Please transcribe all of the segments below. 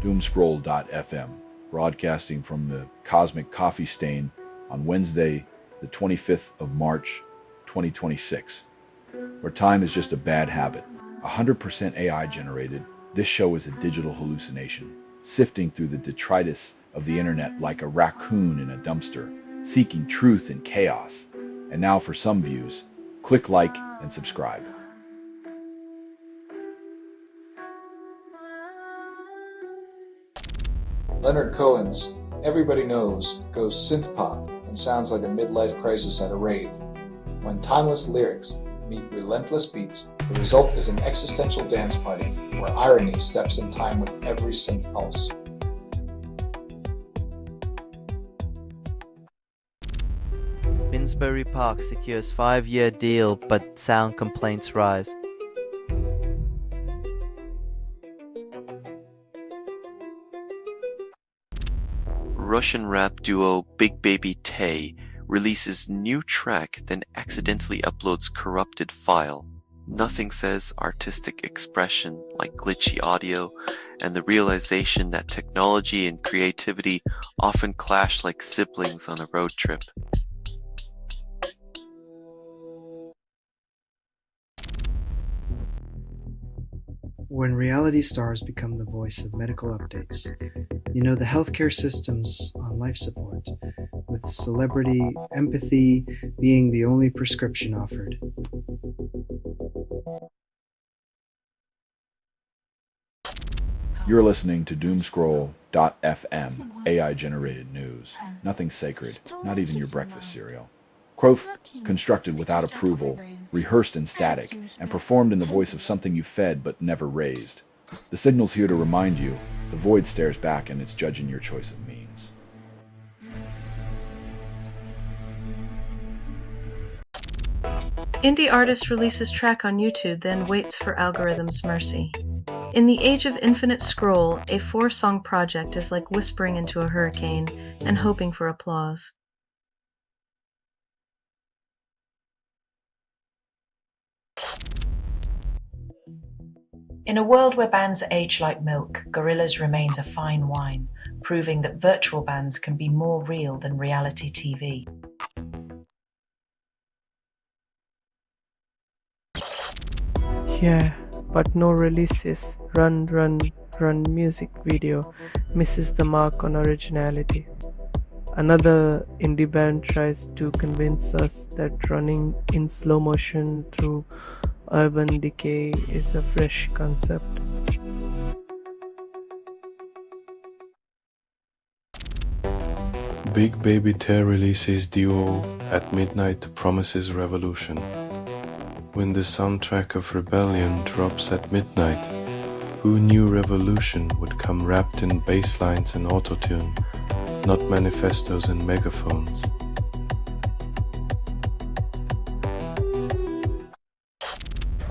Doomscroll.fm, broadcasting from the Cosmic Coffee Stain on Wednesday, the 25th of March, 2026. Where time is just a bad habit, 100% AI generated, this show is a digital hallucination, sifting through the detritus of the internet like a raccoon in a dumpster, seeking truth in chaos. And now for some views, click like and subscribe. Leonard Cohen's Everybody Knows goes synth pop and sounds like a midlife crisis at a rave. When timeless lyrics meet relentless beats, the result is an existential dance party where irony steps in time with every synth pulse. Finsbury Park secures 5-year deal, but sound complaints rise. Russian rap duo Big Baby Tay releases new track then accidentally uploads corrupted file. Nothing says artistic expression like glitchy audio and the realization that technology and creativity often clash like siblings on a road trip. When reality stars become the voice of medical updates, you know the healthcare system's on life support, with celebrity empathy being the only prescription offered. You're listening to Doomscroll.fm, AI-generated news. Nothing sacred, not even your breakfast cereal. Quoth, constructed without approval, rehearsed in static, and performed in the voice of something you fed but never raised. The signal's here to remind you, the void stares back and it's judging your choice of means. Indie artist releases track on YouTube, then waits for algorithm's mercy. In the age of infinite scroll, a 4-song project is like whispering into a hurricane and hoping for applause. In a world where bands age like milk, Gorillaz remains a fine wine, proving that virtual bands can be more real than reality TV. Yeah, but no releases. Run, run, run music video misses the mark on originality. Another indie band tries to convince us that running in slow motion through urban decay is a fresh concept. Big Baby Tay releases duo At Midnight Promises Revolution. When the soundtrack of Rebellion drops at midnight, who knew revolution would come wrapped in bass lines and autotune, not manifestos and megaphones?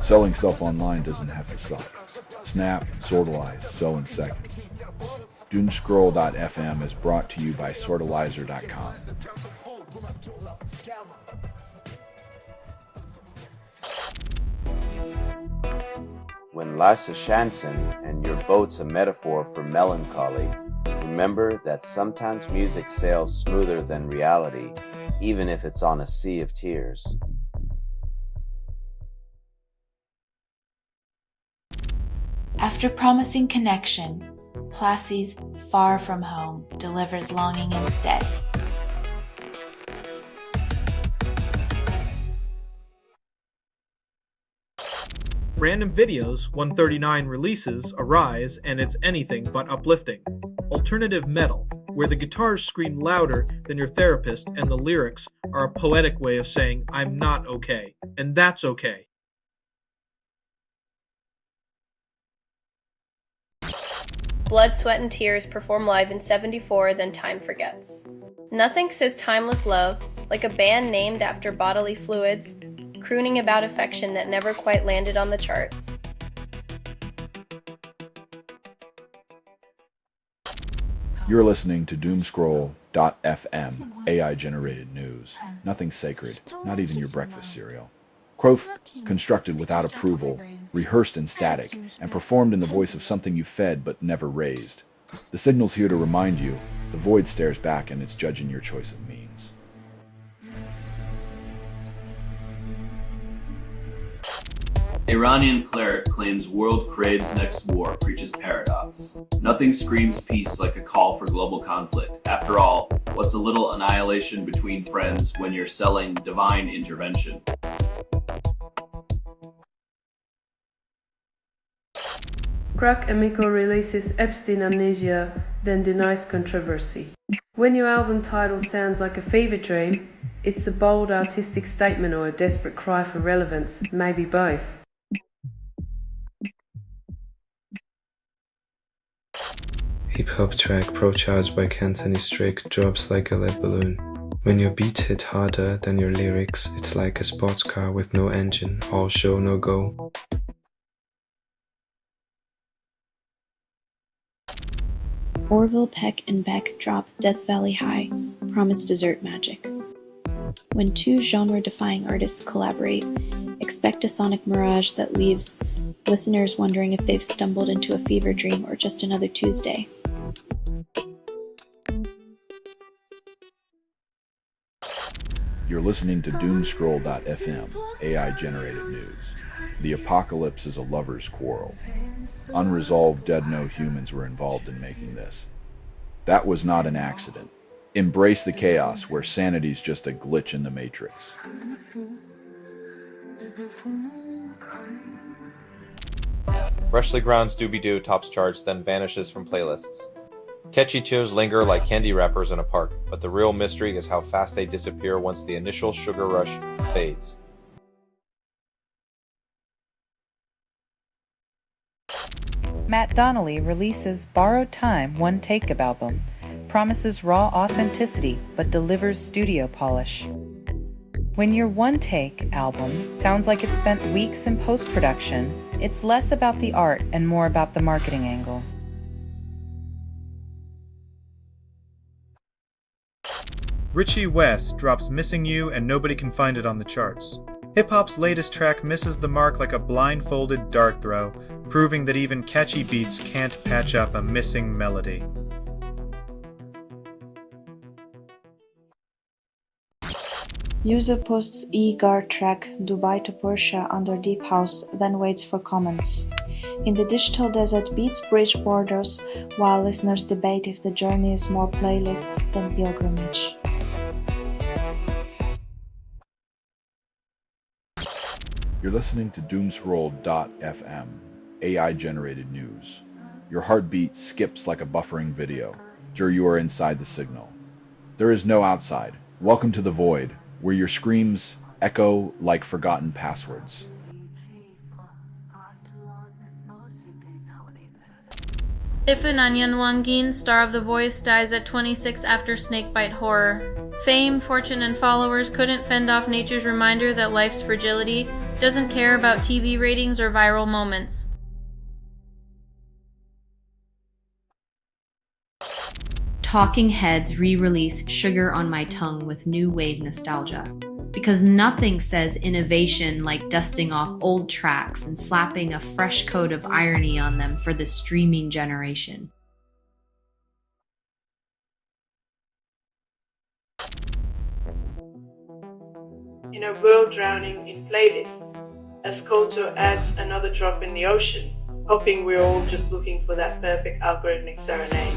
Selling stuff online doesn't have to suck. Snap, sortalize, sell in seconds. Doomscroll.fm is brought to you by sortalizer.com. When life's a chanson and your boat's a metaphor for melancholy, remember that sometimes music sails smoother than reality, even if it's on a sea of tears. After promising connection, Plassey's Far From Home delivers longing instead. Random Videos 139 releases Arise, and it's anything but uplifting. Alternative metal, where the guitars scream louder than your therapist and the lyrics are a poetic way of saying I'm not okay, and that's okay. Blood, Sweat and Tears perform live in 74, then Time Forgets. Nothing says timeless love like a band named after bodily fluids, crooning about affection that never quite landed on the charts. You're listening to Doomscroll.fm, AI-generated news. Nothing sacred, not even your breakfast cereal. Quoth, constructed without approval, rehearsed in static, and performed in the voice of something you fed but never raised. The signal's here to remind you. The void stares back and it's judging your choice of means. Iranian cleric claims world craves next war, preaches paradox. Nothing screams peace like a call for global conflict. After all, what's a little annihilation between friends when you're selling divine intervention? Crack Emiko releases Epstein amnesia, then denies controversy. When your album title sounds like a fever dream, it's a bold artistic statement or a desperate cry for relevance, maybe both. Hip-hop track Pro Charge by Anthony Strick drops like a lead balloon. When your beats hit harder than your lyrics, it's like a sports car with no engine, all show no go. Orville Peck and Beck drop Death Valley High, promise dessert magic. When two genre-defying artists collaborate, expect a sonic mirage that leaves listeners wondering if they've stumbled into a fever dream or just another Tuesday. You're listening to Doomscroll.fm, AI-generated news. The apocalypse is a lover's quarrel. Unresolved dead note humans were involved in making this. That was not an accident. Embrace the chaos where sanity's just a glitch in the matrix. Freshly ground Scooby-Doo tops charts, then vanishes from playlists. Catchy tunes linger like candy wrappers in a park, but the real mystery is how fast they disappear once the initial sugar rush fades. Matt Donnelly releases Borrowed Time One Take album, promises raw authenticity but delivers studio polish. When your One Take album sounds like it spent weeks in post-production, it's less about the art and more about the marketing angle. Richie West drops Missing You and Nobody Can Find It on the charts. Hip-hop's latest track misses the mark like a blindfolded dart throw, proving that even catchy beats can't patch up a missing melody. User posts e-gar track Dubai to Porsche under Deep House, then waits for comments. In the digital desert, beats bridge borders, while listeners debate if the journey is more playlist than pilgrimage. You're listening to Doomscroll.fm, AI-generated news. Your heartbeat skips like a buffering video. Sure, you are inside the signal. There is no outside. Welcome to the void, where your screams echo like forgotten passwords. If an Onion Wangin, star of The Voice, dies at 26 after snakebite horror. Fame, fortune, and followers couldn't fend off nature's reminder that life's fragility doesn't care about TV ratings or viral moments. Talking Heads re-release Sugar on My Tongue with new wave nostalgia. Because nothing says innovation like dusting off old tracks and slapping a fresh coat of irony on them for the streaming generation. In a world drowning in playlists, as Koto adds another drop in the ocean, hoping we're all just looking for that perfect algorithmic serenade.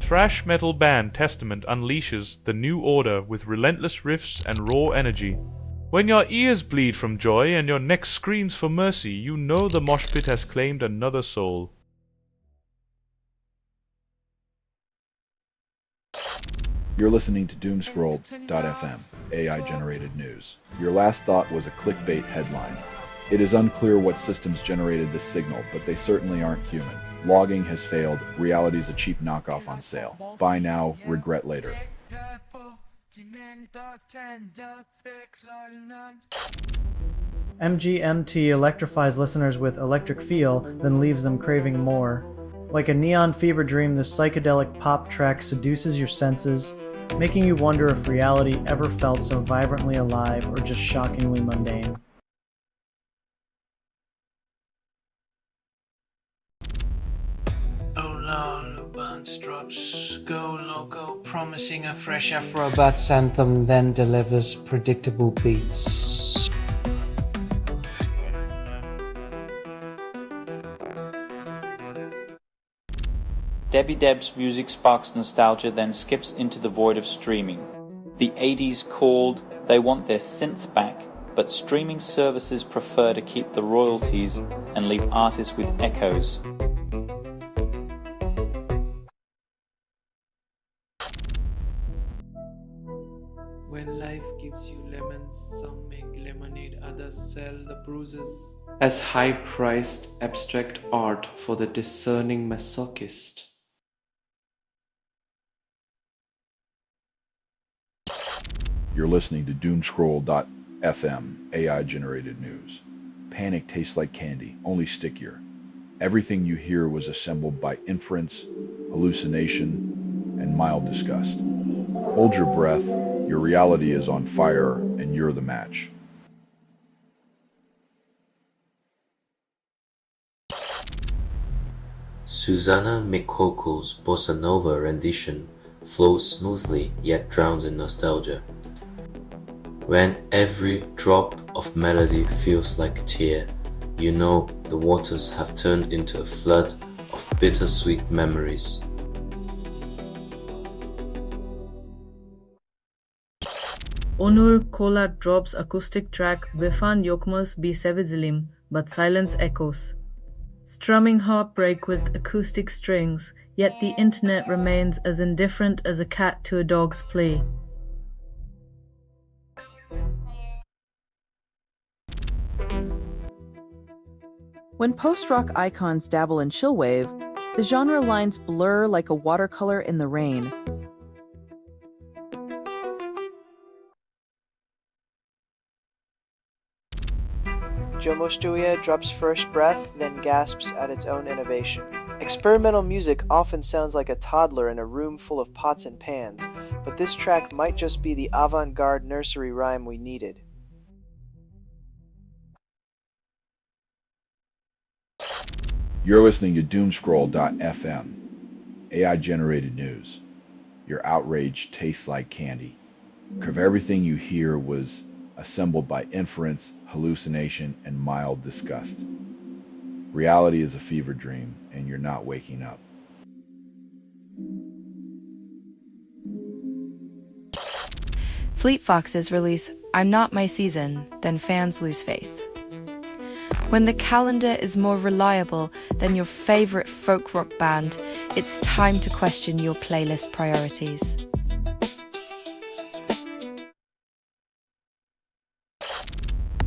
Thrash metal band Testament unleashes the new order with relentless riffs and raw energy. When your ears bleed from joy and your neck screams for mercy, you know the mosh pit has claimed another soul. You're listening to Doomscroll.fm, AI-generated news. Your last thought was a clickbait headline. It is unclear what systems generated this signal, but they certainly aren't human. Logging has failed. Reality's a cheap knockoff on sale. Buy now, regret later. MGMT electrifies listeners with electric feel, then leaves them craving more. Like a neon fever dream, this psychedelic pop track seduces your senses, making you wonder if reality ever felt so vibrantly alive or just shockingly mundane. all bands drops go loco, promising a fresh Afro-Bats anthem, then delivers predictable beats. Debbie Deb's music sparks nostalgia, then skips into the void of streaming. The 80s called, they want their synth back, but streaming services prefer to keep the royalties and leave artists with echoes. When life gives you lemons, some make lemonade, others sell the bruises as high-priced abstract art for the discerning masochist. You're listening to Doomscroll.fm, AI-generated news. Panic tastes like candy, only stickier. Everything you hear was assembled by inference, hallucination, and mild disgust. Hold your breath, your reality is on fire, and you're the match. Susana Mikoko's bossa nova rendition flows smoothly yet drowns in nostalgia. When every drop of melody feels like a tear, you know the waters have turned into a flood of bittersweet memories. Onur Kola drops acoustic track Vefan Yokmaz Bi Sevizilim, but silence echoes. Strumming heartbreak with acoustic strings, yet the internet remains as indifferent as a cat to a dog's play. When post-rock icons dabble in chillwave, the genre lines blur like a watercolor in the rain. Jomostuia drops first breath, then gasps at its own innovation. Experimental music often sounds like a toddler in a room full of pots and pans, but this track might just be the avant-garde nursery rhyme we needed. You're listening to Doomscroll.fm, AI-generated news. Your outrage tastes like candy. Because everything you hear was assembled by inference, hallucination, and mild disgust. Reality is a fever dream, and you're not waking up. Fleet Foxes release I'm Not My Season, then fans lose faith. When the calendar is more reliable than your favorite folk rock band, it's time to question your playlist priorities.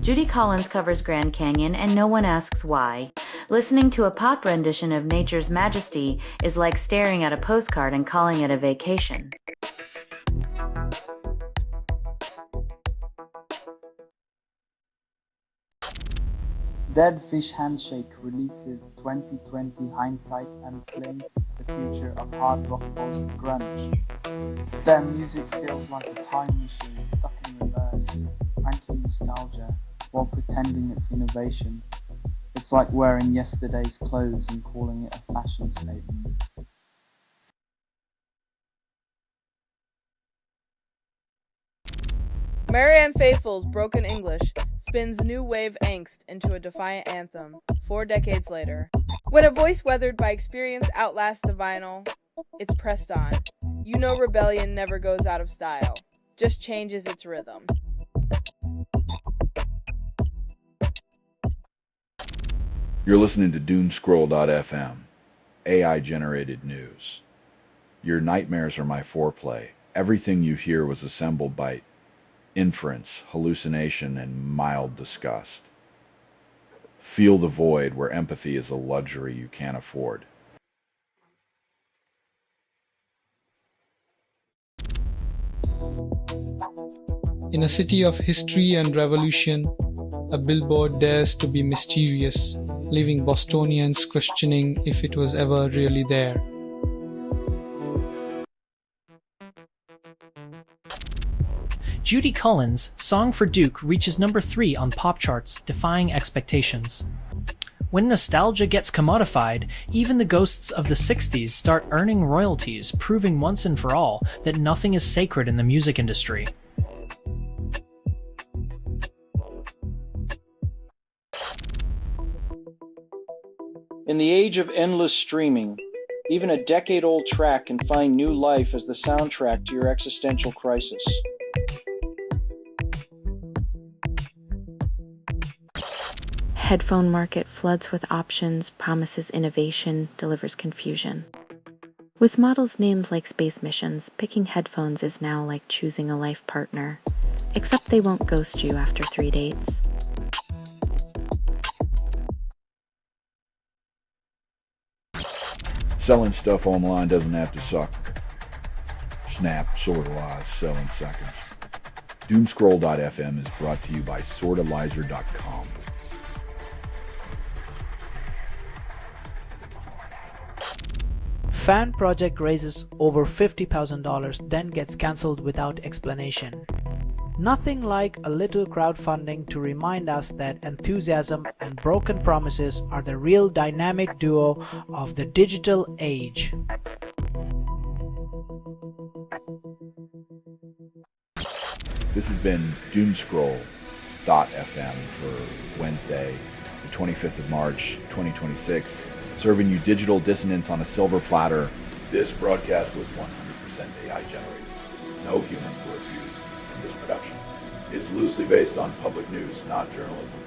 Judy Collins covers Grand Canyon and no one asks why. Listening to a pop rendition of Nature's Majesty is like staring at a postcard and calling it a vacation. Dead Fish Handshake releases 2020 hindsight and claims it's the future of hard rock post-grunge. Their music feels like a time machine stuck in reverse, cranking nostalgia while pretending it's innovation. It's like wearing yesterday's clothes and calling it a fashion statement. Marianne Faithfull's Broken English spins new wave angst into a defiant anthem 4 decades later. When a voice weathered by experience outlasts the vinyl, it's pressed on. You know rebellion never goes out of style, just changes its rhythm. You're listening to Doomscroll.fm, AI-generated news. Your nightmares are my foreplay. Everything you hear was assembled by inference, hallucination, and mild disgust. Feel the void where empathy is a luxury you can't afford. In a city of history and revolution, a billboard dares to be mysterious, leaving Bostonians questioning if it was ever really there. Judy Collins' Song for Duke reaches number 3 on pop charts, defying expectations. When nostalgia gets commodified, even the ghosts of the 60s start earning royalties, proving once and for all that nothing is sacred in the music industry. In the age of endless streaming, even a decade-old track can find new life as the soundtrack to your existential crisis. Headphone market floods with options, promises innovation, delivers confusion. With models named like space missions, picking headphones is now like choosing a life partner, except they won't ghost you after 3 dates. Selling stuff online doesn't have to suck. Snap, sortalize, sell in seconds. Doomscroll.fm is brought to you by sortalizer.com. Fan project raises over $50,000, then gets cancelled without explanation. Nothing like a little crowdfunding to remind us that enthusiasm and broken promises are the real dynamic duo of the digital age. This has been Doomscroll.fm for Wednesday, the 25th of March, 2026, serving you digital dissonance on a silver platter. This broadcast was 100% AI generated. No humans were abused in this production. It's loosely based on public news, not journalism.